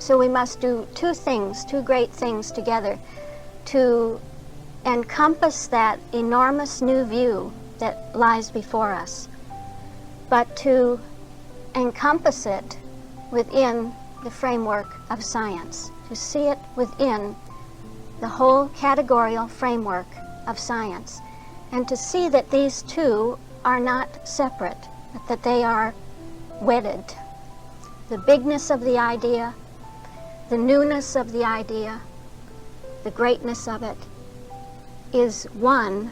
So we must do two things, two great things together to encompass that enormous new view that lies before us, but to encompass it within the framework of science, to see it within the whole categorical framework of science, and to see that these two are not separate, but that they are wedded. The bigness of the idea, the newness of the idea, the greatness of it is one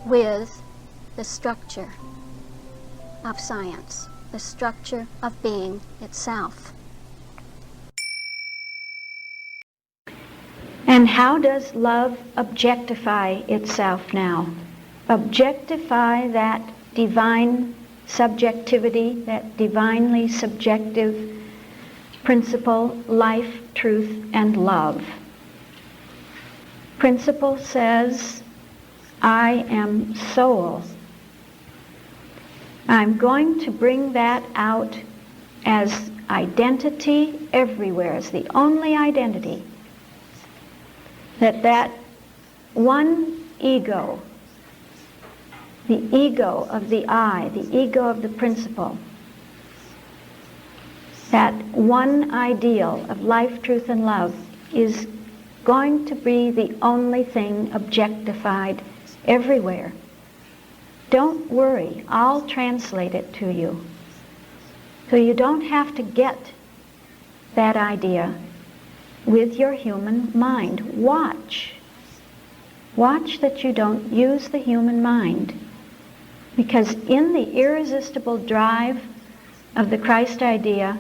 with the structure of science, the structure of being itself. And how does love objectify itself now? Objectify that divine subjectivity, that divinely subjective principle, life, truth, and love. Principle says, I am soul. I'm going to bring that out as identity everywhere, as the only identity. That one ego, the ego of the I, the ego of the principle, that one ideal of life, truth, and love is going to be the only thing objectified everywhere. Don't worry, I'll translate it to you. So you don't have to get that idea with your human mind. Watch. Watch that you don't use the human mind. Because in the irresistible drive of the Christ idea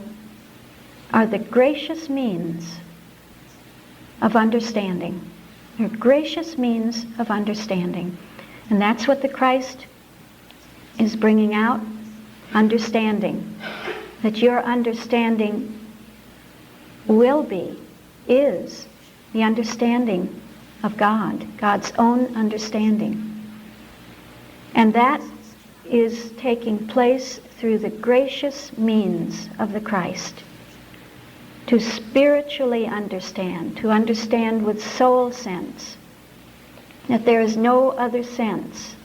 are the gracious means of understanding. They're gracious means of understanding. And that's what the Christ is bringing out, understanding. That your understanding will be, is, the understanding of God, God's own understanding. And that is taking place through the gracious means of the Christ. To spiritually understand, to understand with soul sense, that there is no other sense,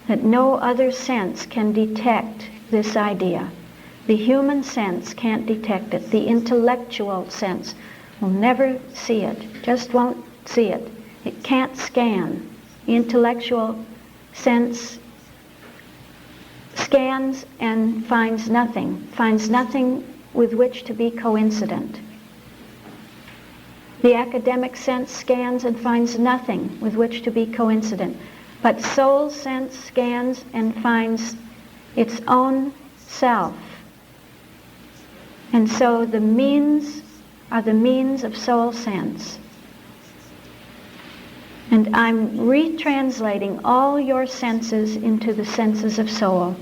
that no other sense can detect this idea. The human sense can't detect it. The intellectual sense will never see it, just won't see it. It can't scan. The intellectual sense scans and finds nothing with which to be coincident. The academic sense scans and finds nothing with which to be coincident. But soul sense scans and finds its own self. And so the means are the means of soul sense. And I'm retranslating all your senses into the senses of soul.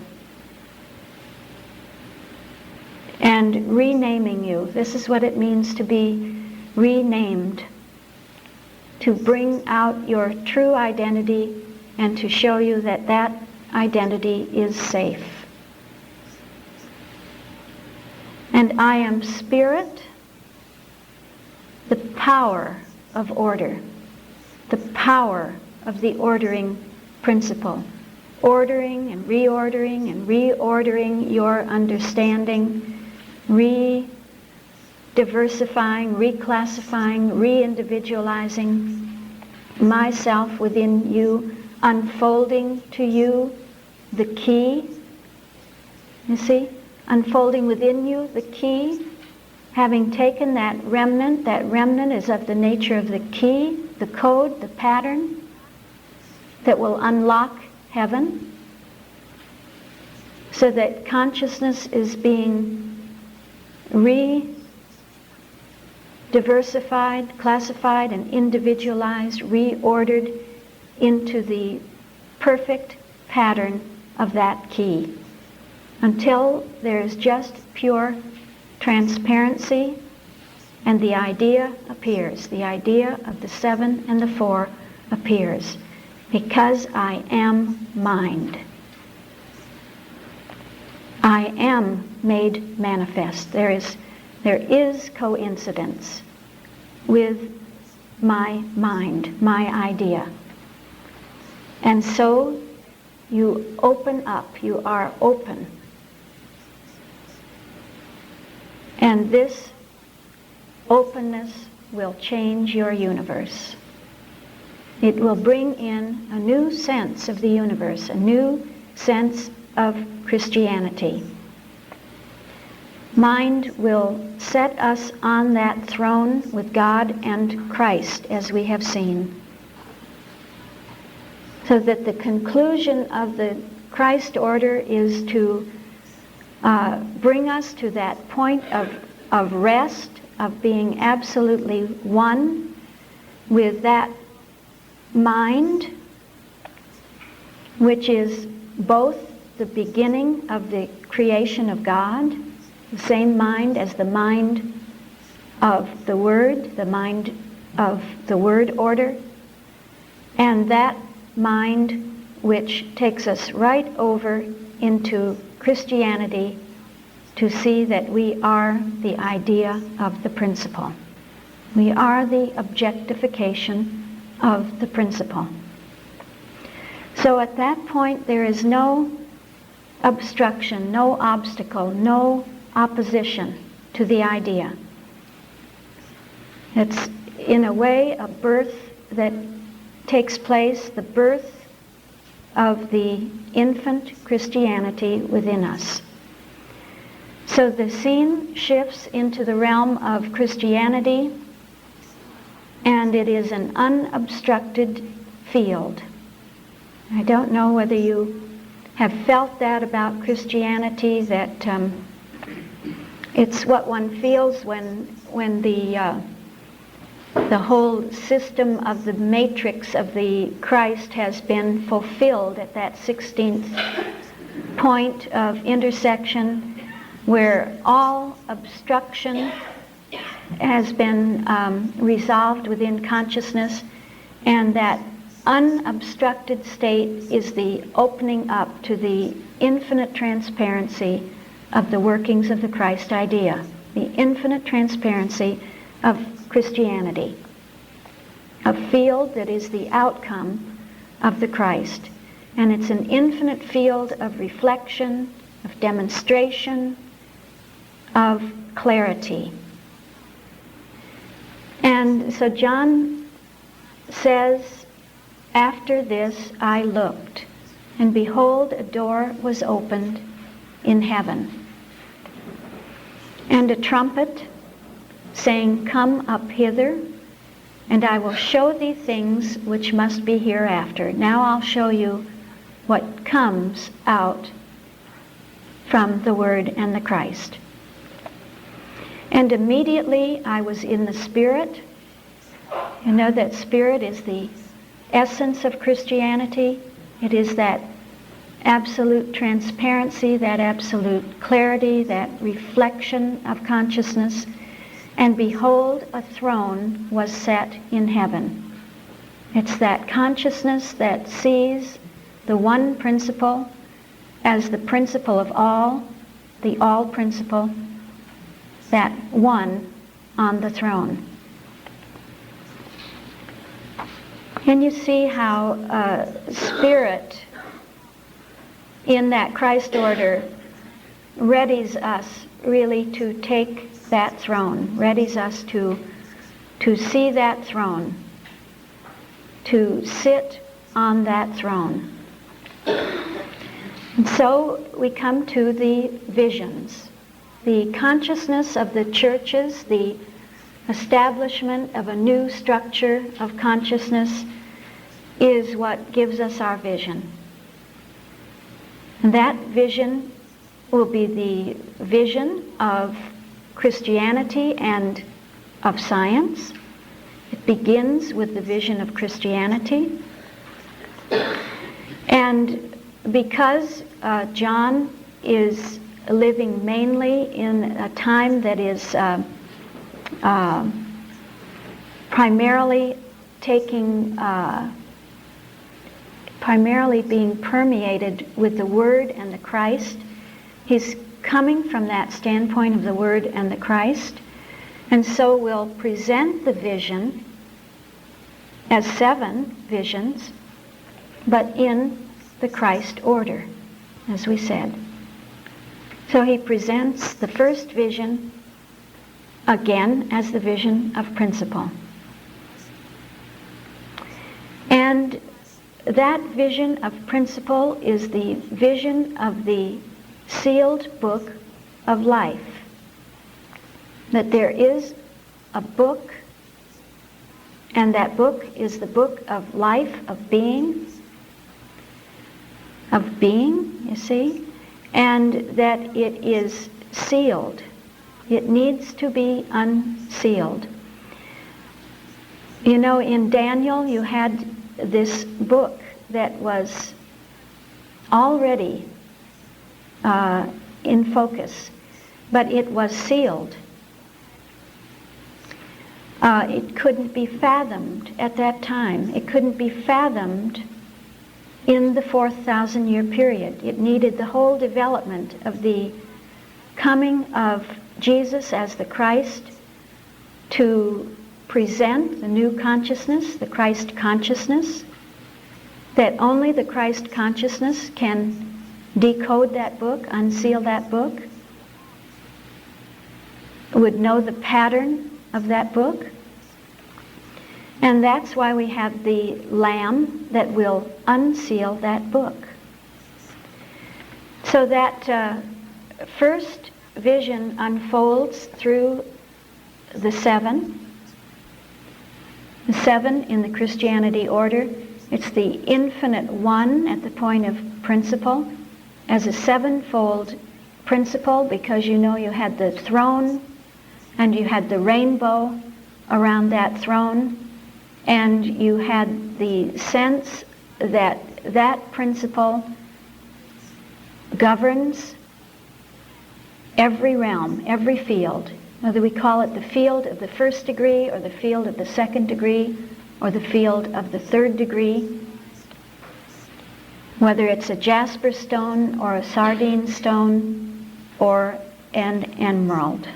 And renaming you. This is what it means to be renamed. To bring out your true identity and to show you that that identity is safe. And I am spirit, the power of order, the power of the ordering principle. Ordering and reordering your understanding, diversifying, reclassifying, re-individualizing myself within you, unfolding to you the key. You see? Unfolding within you the key. Having taken that remnant is of the nature of the key, the code, the pattern that will unlock heaven, so that consciousness is being diversified, classified, and individualized, reordered into the perfect pattern of that key, until there's just pure transparency and the idea appears. The idea of the 7 and the 4 appears. Because I am mind. I am made manifest. There is There is coincidence with my mind, my idea. And so you open up, you are open. And this openness will change your universe. It will bring in a new sense of the universe, a new sense of Christianity. Mind will set us on that throne with God and Christ, as we have seen, so that the conclusion of the Christ order is to bring us to that point of rest, of being absolutely one with that mind, which is both the beginning of the creation of God, the same mind as the mind of the Word, the mind of the Word order, and that mind which takes us right over into Christianity to see that we are the idea of the principle. We are the objectification of the principle. So at that point there is no obstruction, no obstacle, no opposition to the idea. It's in a way a birth that takes place, the birth of the infant Christianity within us. So the scene shifts into the realm of Christianity, and it is an unobstructed field. I don't know whether you have felt that about Christianity, that it's what one feels when the whole system of the matrix of the Christ has been fulfilled at that 16th point of intersection, where all obstruction has been resolved within consciousness, and that unobstructed state is the opening up to the infinite transparency of the workings of the Christ idea, the infinite transparency of Christianity, a field that is the outcome of the Christ. And it's an infinite field of reflection, of demonstration, of clarity. And so John says, "After this I looked, and behold, a door was opened in heaven, and a trumpet saying, 'Come up hither, and I will show thee things which must be hereafter.'" Now I'll show you what comes out from the Word and the Christ. "And immediately I was in the Spirit." You know that Spirit is the essence of Christianity. It is that absolute transparency, that absolute clarity, that reflection of consciousness. "And behold, a throne was set in heaven." It's that consciousness that sees the one principle as the principle of all, the all principle, that one on the throne. And you see how Spirit in that Christ order readies us really to take that throne, readies us to see that throne, to sit on that throne. And so we come to the visions. The consciousness of the churches, the establishment of a new structure of consciousness, is what gives us our vision. And that vision will be the vision of Christianity and of science. It begins with the vision of Christianity. And because John is living mainly in a time that is primarily being permeated with the Word and the Christ, he's coming from that standpoint of the Word and the Christ. And so we'll present the vision as 7 visions, but in the Christ order, as we said. So he presents the first vision again as the vision of principle. And that vision of principle is the vision of the sealed book of life. That there is a book, and that book is the book of life, of being, you see, and that it is sealed. It needs to be unsealed. You know, in Daniel, you had this book that was already in focus, but it was sealed. It couldn't be fathomed at that time. It couldn't be fathomed in the 4,000-year period. It needed the whole development of the coming of Jesus as the Christ to present the new consciousness, the Christ consciousness, that only the Christ consciousness can decode that book, unseal that book, would know the pattern of that book. And that's why we have the Lamb that will unseal that book. So that first vision unfolds through the 7. The 7 in the Christianity order. It's the infinite one at the point of principle as a 7-fold principle, because you know you had the throne and you had the rainbow around that throne, and you had the sense that that principle governs every realm, every field, whether we call it the field of the 1st degree or the field of the 2nd degree or the field of the 3rd degree, whether it's a jasper stone or a sardine stone or an emerald.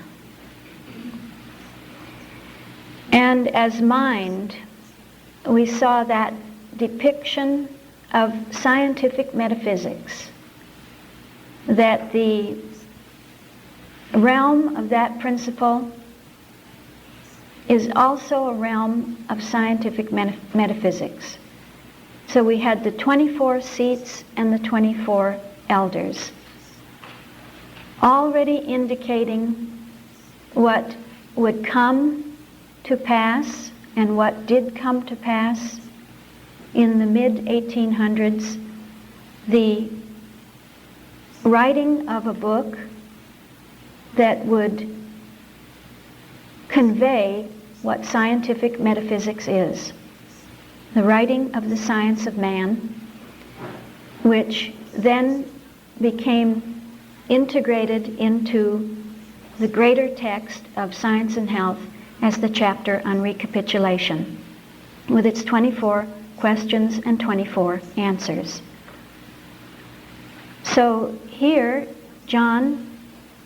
And as mind, we saw that depiction of scientific metaphysics, that the realm of that principle is also a realm of scientific metaphysics. So we had the 24 seats and the 24 elders, already indicating what would come to pass and what did come to pass in the mid-1800s, the writing of a book that would convey what scientific metaphysics is. The writing of the science of man, which then became integrated into the greater text of Science and Health as the chapter on recapitulation, with its 24 questions and 24 answers. So here, John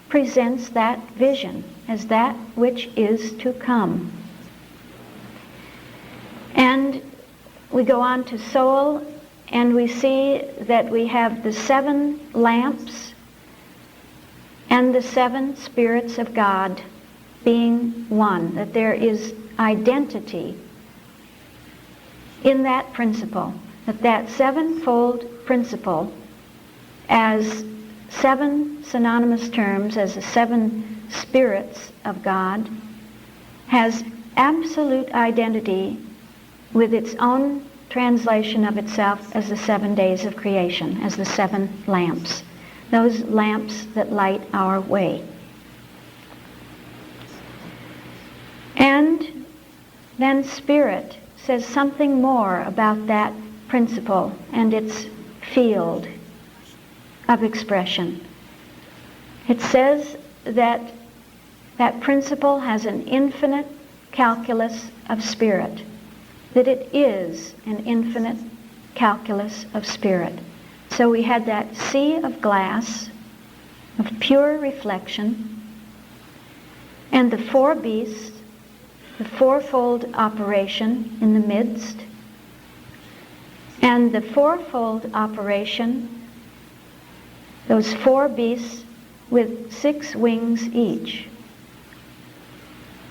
presents that vision as that which is to come. And we go on to soul, and we see that we have the 7 lamps and the 7 spirits of God being one, that there is identity in that principle, that that 7-fold principle, as 7 synonymous terms, as the 7 spirits of God, has absolute identity with its own translation of itself as the 7 days of creation, as the 7 lamps, those lamps that light our way. And then spirit says something more about that principle and its field of expression. It says that that principle has an infinite calculus of spirit, that it is an infinite calculus of spirit. So we had that sea of glass, of pure reflection, and the four beasts, the fourfold operation in the midst, and the fourfold operation, those four beasts with 6 wings each,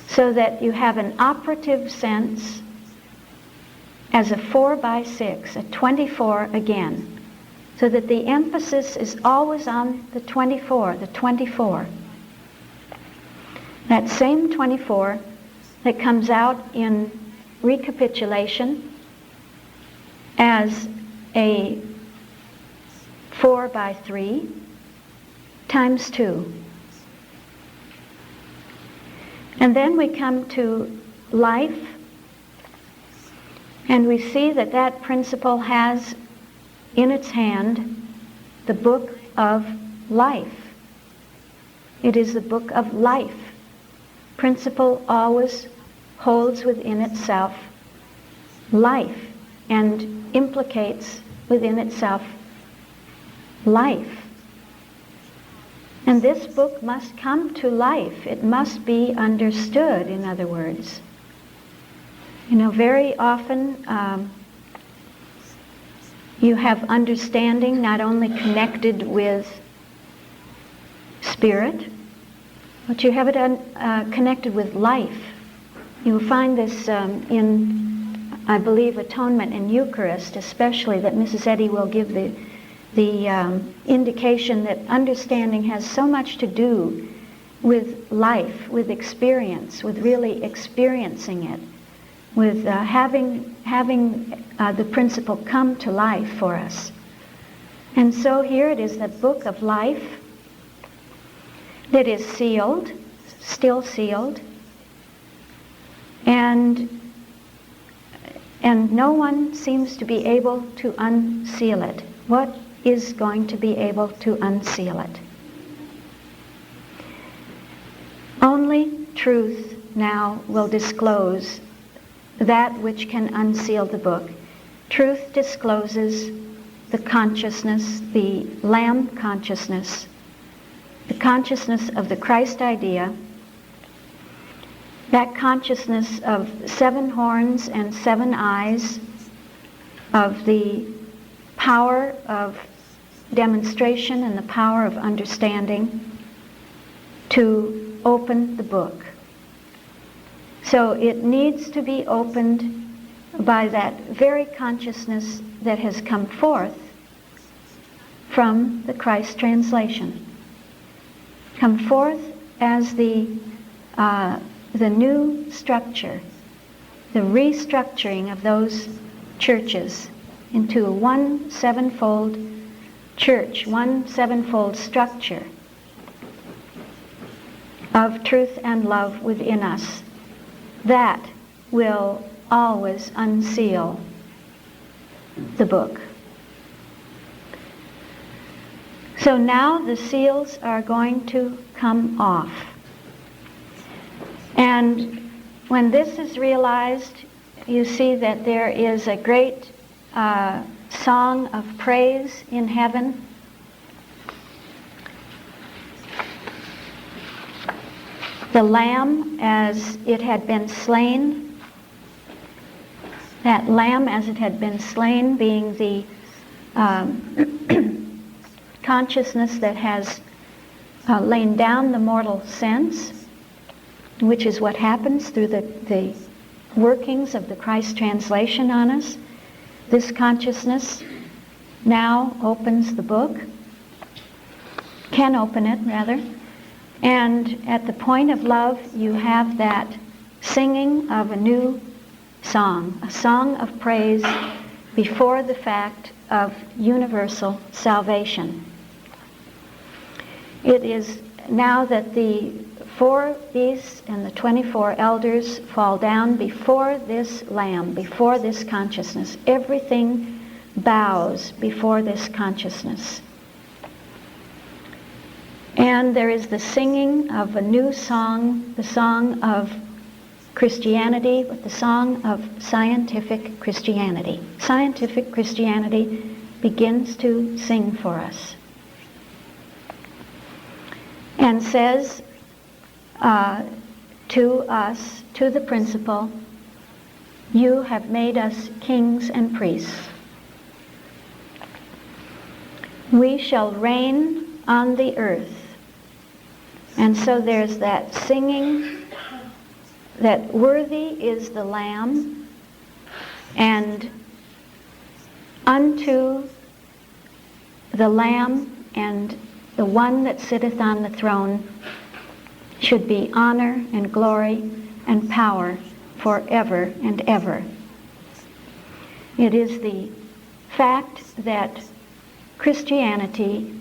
so that you have an operative sense as a 4 by 6, a 24 again, so that the emphasis is always on the 24, the 24. That same 24 that comes out in recapitulation as a 4 by 3 times 2. And then we come to life, and we see that that principle has in its hand the book of life. It is the book of life. Principle always holds within itself life and implicates within itself life. And this book must come to life. It must be understood, in other words. You know, very often you have understanding not only connected with spirit, but you have it connected with life. You will find this in, I believe, atonement and Eucharist, especially, that Mrs. Eddy will give the indication that understanding has so much to do with life, with experience, with really experiencing it, with having the principle come to life for us. And so here it is, the book of life that is sealed, still sealed, and no one seems to be able to unseal it. What is going to be able to unseal it? Only truth now will disclose that which can unseal the book. Truth discloses the consciousness, the Lamb consciousness, the consciousness of the Christ idea, that consciousness of 7 horns and 7 eyes, of the power of demonstration and the power of understanding to open the book. So it needs to be opened by that very consciousness that has come forth from the Christ translation. Come forth as the new structure, the restructuring of those churches into one 7-fold church, one 7-fold structure of truth and love within us. That will always unseal the book. So now the seals are going to come off. And when this is realized, you see that there is a great song of praise in heaven. The Lamb as it had been slain, that Lamb as it had been slain being the consciousness that has lain down the mortal sense, which is what happens through the workings of the Christ translation on us. This consciousness now opens the book, can open it rather, and at the point of love you have that singing of a new song, a song of praise before the fact of universal salvation. It is now that the 4 beasts and the 24 elders fall down before this Lamb, before this consciousness. Everything bows before this consciousness. And there is the singing of a new song, the song of Christianity, but the song of scientific Christianity. Scientific Christianity begins to sing for us. and says to us, to the principal, "You have made us kings and priests. We shall reign on the earth." And so there's that singing that worthy is the Lamb, and unto the Lamb and the one that sitteth on the throne should be honor and glory and power forever and ever. It is the fact that Christianity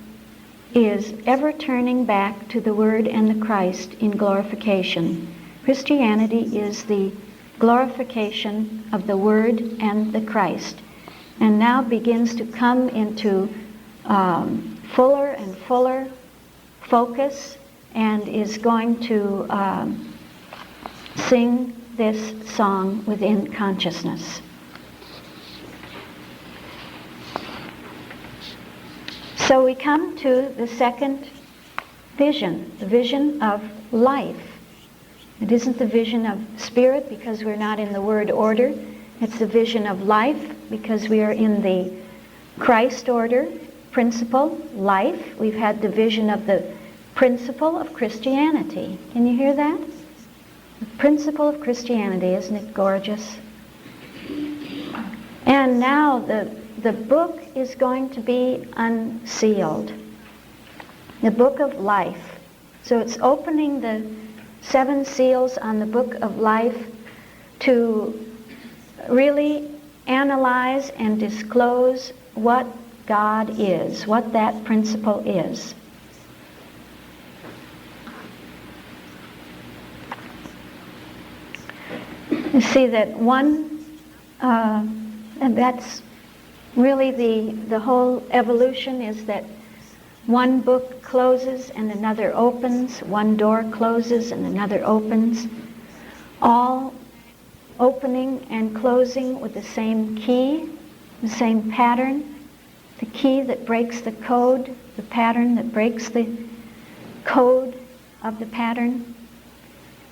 is ever turning back to the Word and the Christ in glorification. Christianity is the glorification of the Word and the Christ, and now begins to come into fuller and fuller focus, and is going to sing this song within consciousness. So we come to the second vision, the vision of life. It isn't the vision of spirit because we're not in the word order. It's the vision of life because we are in the Christ order, principle, life. We've had the vision of the principle of Christianity. Can you hear that? The principle of Christianity, isn't it gorgeous? And now the book is going to be unsealed. The book of life. So it's opening the 7 seals on the book of life to really analyze and disclose what God is, what that principle is. You see that one, and that's really the whole evolution, is that one book closes and another opens, one door closes and another opens, all opening and closing with the same key, the same pattern, the key that breaks the code, the pattern that breaks the code of the pattern.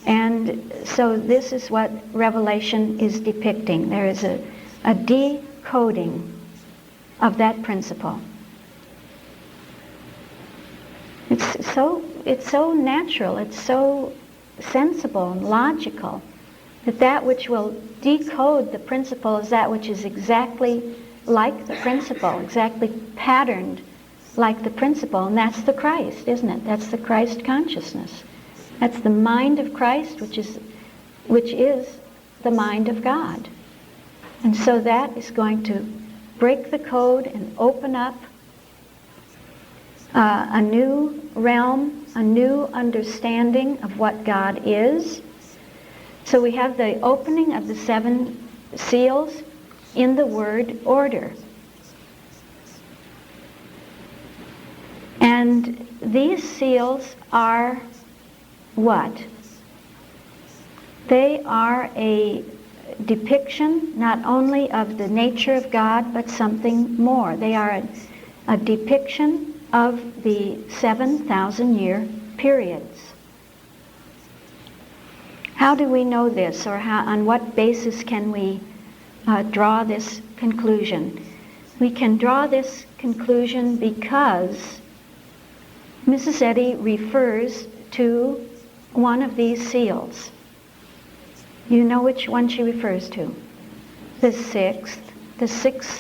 And so this is what Revelation is depicting. There is a decoding of that principle. It's so natural, it's so sensible and logical that which will decode the principle is that which is exactly like the principle, exactly patterned like the principle, and that's the Christ, isn't it? That's the Christ consciousness. That's the mind of Christ, which is the mind of God. And so that is going to break the code and open up a new realm, a new understanding of what God is. So we have the opening of the 7 seals in the word order. And these seals are what? They are a depiction not only of the nature of God, but something more. They are a depiction of the 7,000-year periods. How do we know this, or on what basis can we draw this conclusion? We can draw this conclusion because Mrs. Eddy refers to one of these seals. You know which one she refers to? The sixth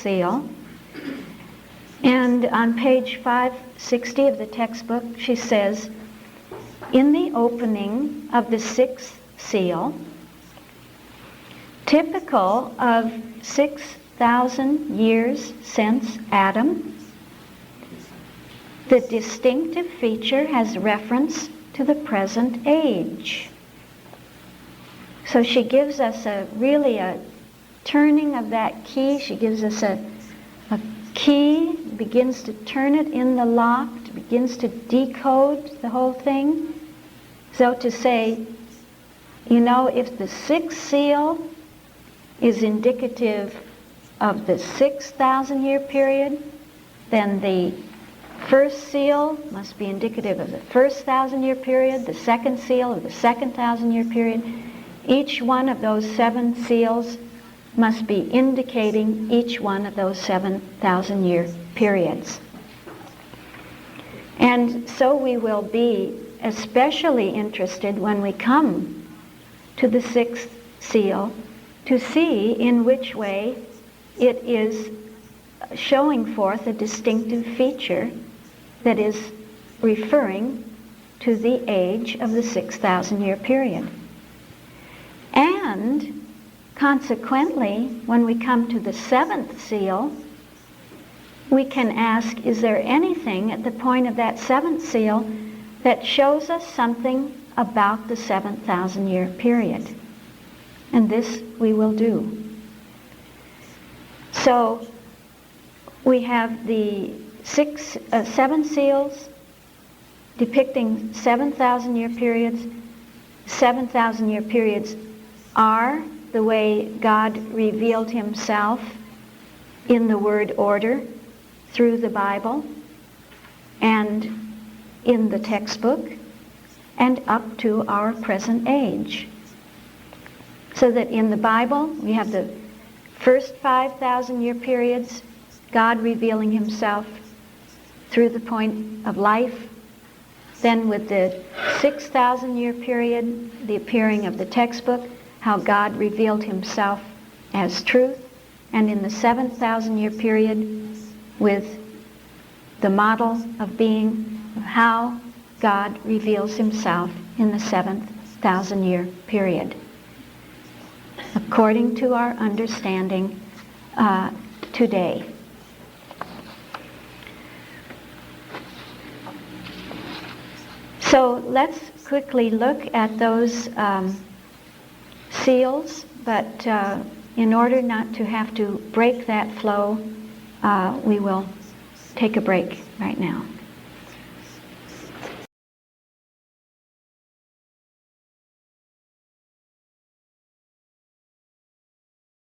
seal. And on page 560 of the textbook, she says, in the opening of the 6th seal, typical of 6,000 years since Adam, the distinctive feature has reference to the present age. So she gives us really a turning of that key. She gives us a key, begins to turn it in the lock, begins to decode the whole thing. So to say, you know, if the 6th seal is indicative of the 6,000-year period, then the first seal must be indicative of the first 1,000-year period, the second seal of the second 1,000-year period. Each one of those 7 seals must be indicating each one of those 7,000-year periods. And so we will be especially interested when we come to the 6th seal to see in which way it is showing forth a distinctive feature that is referring to the age of the 6,000-year period. And consequently, when we come to the 7th seal, we can ask, is there anything at the point of that 7th seal that shows us something about the 7,000-year period? And this we will do. So we have the 7 seals depicting 7,000-year periods. 7,000-year periods are the way God revealed himself in the word order through the Bible and in the textbook and up to our present age. So that in the Bible we have the first 5,000-year periods, God revealing himself through the point of life. Then with the 6,000-year period, the appearing of the textbook, how God revealed himself as truth. And in the 7,000-year period, with the model of being, how God reveals himself in the 7,000-year period, according to our understanding today. So let's quickly look at those seals, but in order not to have to break that flow, we will take a break right now.